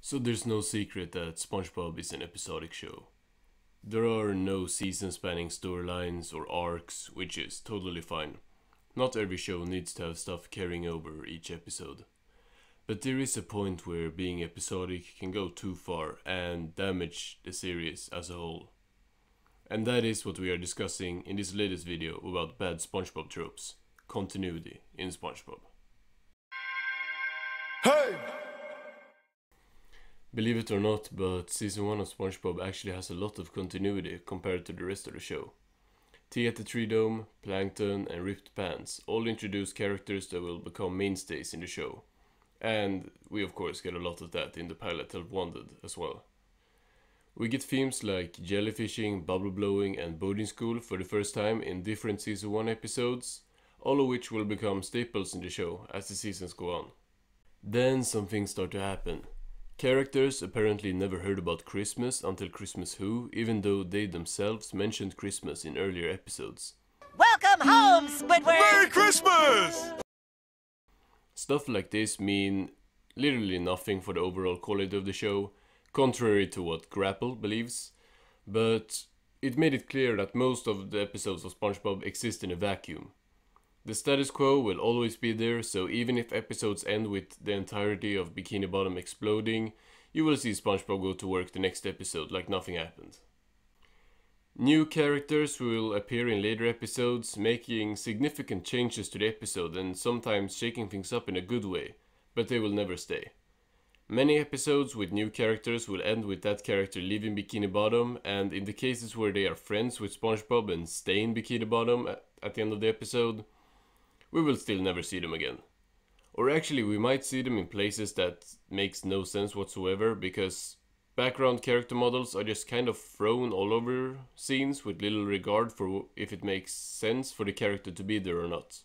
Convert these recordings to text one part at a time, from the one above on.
So there's no secret that SpongeBob is an episodic show. There are no season-spanning storylines or arcs, which is totally fine. Not every show needs to have stuff carrying over each episode. But there is a point where being episodic can go too far and damage the series as a whole. And that is what we are discussing in this latest video about bad SpongeBob tropes. Continuity in SpongeBob. Hey! Believe it or not, but season 1 of SpongeBob actually has a lot of continuity compared to the rest of the show. Tea at the Tree Dome, Plankton, and Ripped Pants all introduce characters that will become mainstays in the show. And we of course get a lot of that in the pilot Help Wanted as well. We get themes like jellyfishing, bubble blowing, and boarding school for the first time in different season 1 episodes, all of which will become staples in the show as the seasons go on. Then some things start to happen. Characters apparently never heard about Christmas until Christmas Who, even though they themselves mentioned Christmas in earlier episodes. Welcome home, Squidward! Merry Christmas! Stuff like this mean literally nothing for the overall quality of the show, contrary to what Grapple believes, but it made it clear that most of the episodes of SpongeBob exist in a vacuum. The status quo will always be there, so even if episodes end with the entirety of Bikini Bottom exploding, you will see SpongeBob go to work the next episode like nothing happened. New characters will appear in later episodes, making significant changes to the episode and sometimes shaking things up in a good way, but they will never stay. Many episodes with new characters will end with that character leaving Bikini Bottom, and in the cases where they are friends with SpongeBob and stay in Bikini Bottom at the end of the episode, we will still never see them again. Or actually, we might see them in places that makes no sense whatsoever, because background character models are just kind of thrown all over scenes with little regard for if it makes sense for the character to be there or not.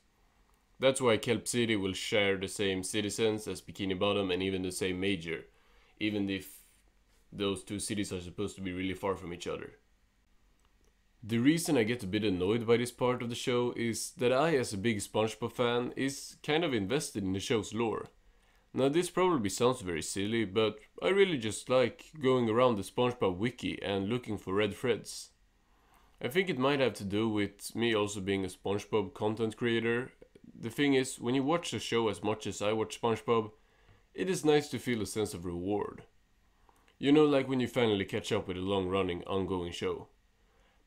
That's why Kelp City will share the same citizens as Bikini Bottom and even the same major, even if those two cities are supposed to be really far from each other. The reason I get a bit annoyed by this part of the show is that I, as a big SpongeBob fan, is kind of invested in the show's lore. Now this probably sounds very silly, but I really just like going around the SpongeBob wiki and looking for red threads. I think it might have to do with me also being a SpongeBob content creator. The thing is, when you watch the show as much as I watch SpongeBob, it is nice to feel a sense of reward. You know, like when you finally catch up with a long-running, ongoing show.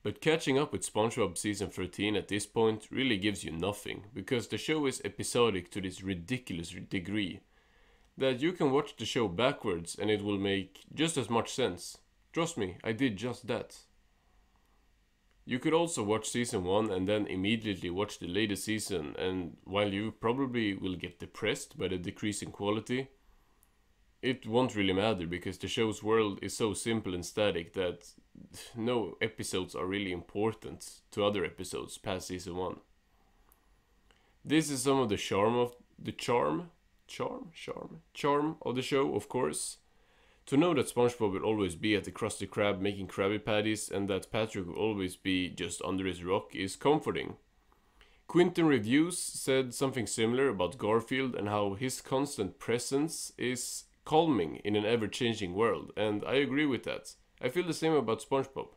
But catching up with SpongeBob Season 13 at this point really gives you nothing, because the show is episodic to this ridiculous degree that you can watch the show backwards and it will make just as much sense. Trust me, I did just that. You could also watch Season 1 and then immediately watch the latest season, and while you probably will get depressed by the decrease in quality, it won't really matter because the show's world is so simple and static that no episodes are really important to other episodes past season 1. This is some of the charm of the show, of course. To know that SpongeBob will always be at the Krusty Krab making Krabby Patties and that Patrick will always be just under his rock is comforting. Quinton Reviews said something similar about Garfield and how his constant presence is calming in an ever-changing world, and I agree with that. I feel the same about SpongeBob.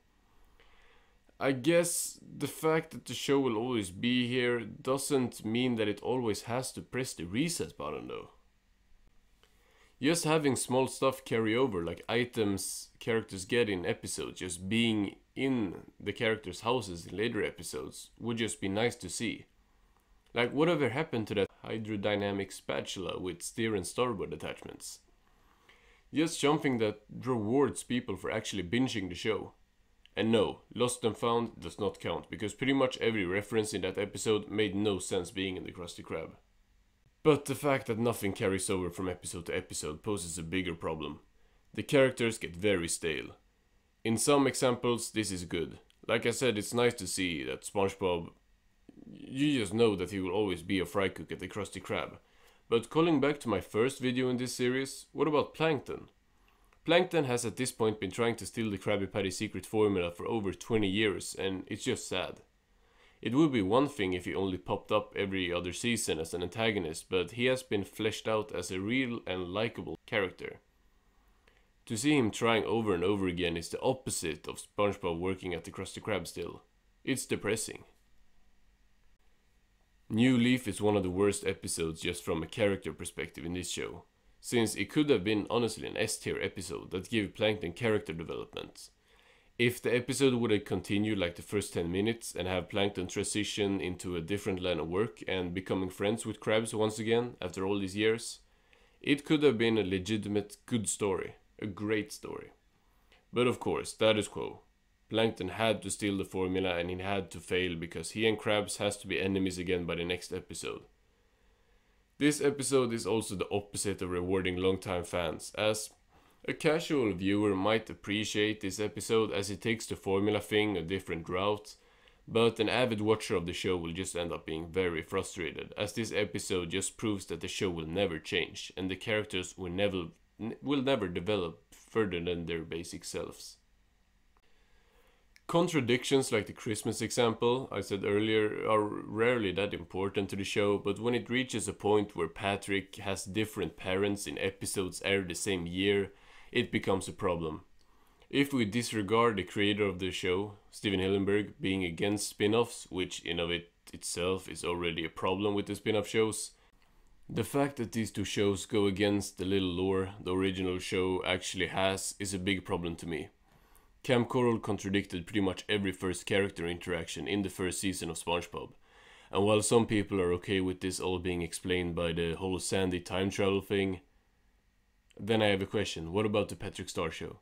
I guess the fact that the show will always be here doesn't mean that it always has to press the reset button though. Just having small stuff carry over, like items characters get in episodes, just being in the characters' houses in later episodes, would just be nice to see. Like whatever happened to that hydrodynamic spatula with steer and starboard attachments? Just something that rewards people for actually binging the show. And no, Lost and Found does not count, because pretty much every reference in that episode made no sense being in the Krusty Krab. But the fact that nothing carries over from episode to episode poses a bigger problem. The characters get very stale. In some examples, this is good. Like I said, it's nice to see that SpongeBob, you just know that he will always be a fry cook at the Krusty Krab. But calling back to my first video in this series, what about Plankton? Plankton has at this point been trying to steal the Krabby Patty secret formula for over 20 years, and it's just sad. It would be one thing if he only popped up every other season as an antagonist, but he has been fleshed out as a real and likable character. To see him trying over and over again is the opposite of SpongeBob working at the Krusty Krab still. It's depressing. New Leaf is one of the worst episodes just from a character perspective in this show, since it could have been honestly an S-tier episode that gave Plankton character development. If the episode would have continued like the first 10 minutes and have Plankton transition into a different line of work and becoming friends with Krabs once again after all these years, it could have been a legitimate good story, a great story. But of course, status quo. Plankton had to steal the formula and he had to fail because he and Krabs has to be enemies again by the next episode. This episode is also the opposite of rewarding longtime fans, as a casual viewer might appreciate this episode as it takes the formula thing a different route, but an avid watcher of the show will just end up being very frustrated, as this episode just proves that the show will never change and the characters will never develop further than their basic selves. Contradictions like the Christmas example I said earlier are rarely that important to the show, but when it reaches a point where Patrick has different parents in episodes aired the same year, it becomes a problem. If we disregard the creator of the show, Steven Hillenburg, being against spin-offs, which in of itself is already a problem with the spin-off shows, the fact that these two shows go against the little lore the original show actually has is a big problem to me. Cam Coral contradicted pretty much every first character interaction in the first season of SpongeBob, and while some people are okay with this all being explained by the whole Sandy time travel thing, then I have a question: what about the Patrick Star Show?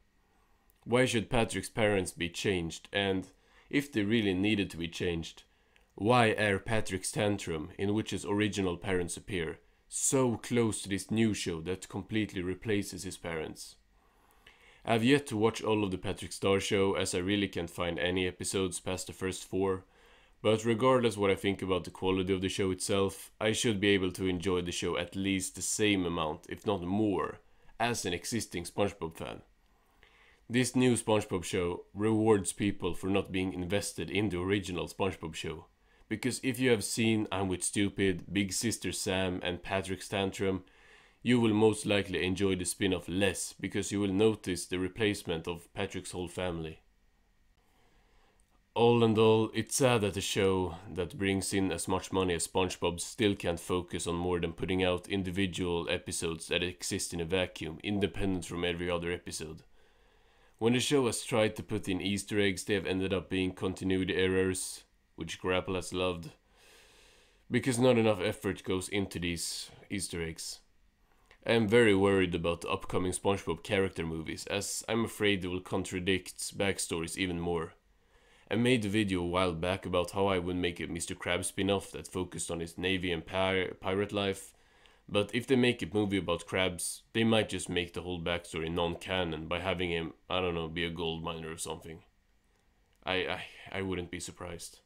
Why should Patrick's parents be changed, and if they really needed to be changed, why air Patrick's Tantrum, in which his original parents appear, so close to this new show that completely replaces his parents? I have yet to watch all of the Patrick Star Show, as I really can't find any episodes past the first 4, but regardless what I think about the quality of the show itself, I should be able to enjoy the show at least the same amount, if not more, as an existing SpongeBob fan. This new SpongeBob show rewards people for not being invested in the original SpongeBob show, because if you have seen I'm with Stupid, Big Sister Sam and Patrick's Tantrum, you will most likely enjoy the spin-off less, because you will notice the replacement of Patrick's whole family. All in all, it's sad that a show that brings in as much money as SpongeBob still can't focus on more than putting out individual episodes that exist in a vacuum, independent from every other episode. When the show has tried to put in Easter eggs, they have ended up being continuity errors, which Grapple has loved, because not enough effort goes into these Easter eggs. I am very worried about the upcoming SpongeBob character movies, as I'm afraid they will contradict backstories even more. I made a video a while back about how I would make a Mr. Krabs spin-off that focused on his navy and pirate life, but if they make a movie about Krabs, they might just make the whole backstory non-canon by having him, I don't know, be a gold miner or something. I wouldn't be surprised.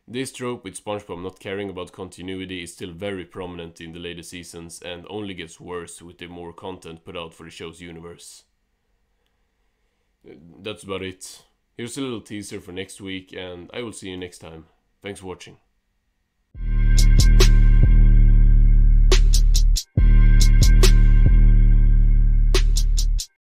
This trope with SpongeBob not caring about continuity is still very prominent in the later seasons and only gets worse with the more content put out for the show's universe. That's about it. Here's a little teaser for next week and I will see you next time. Thanks for watching.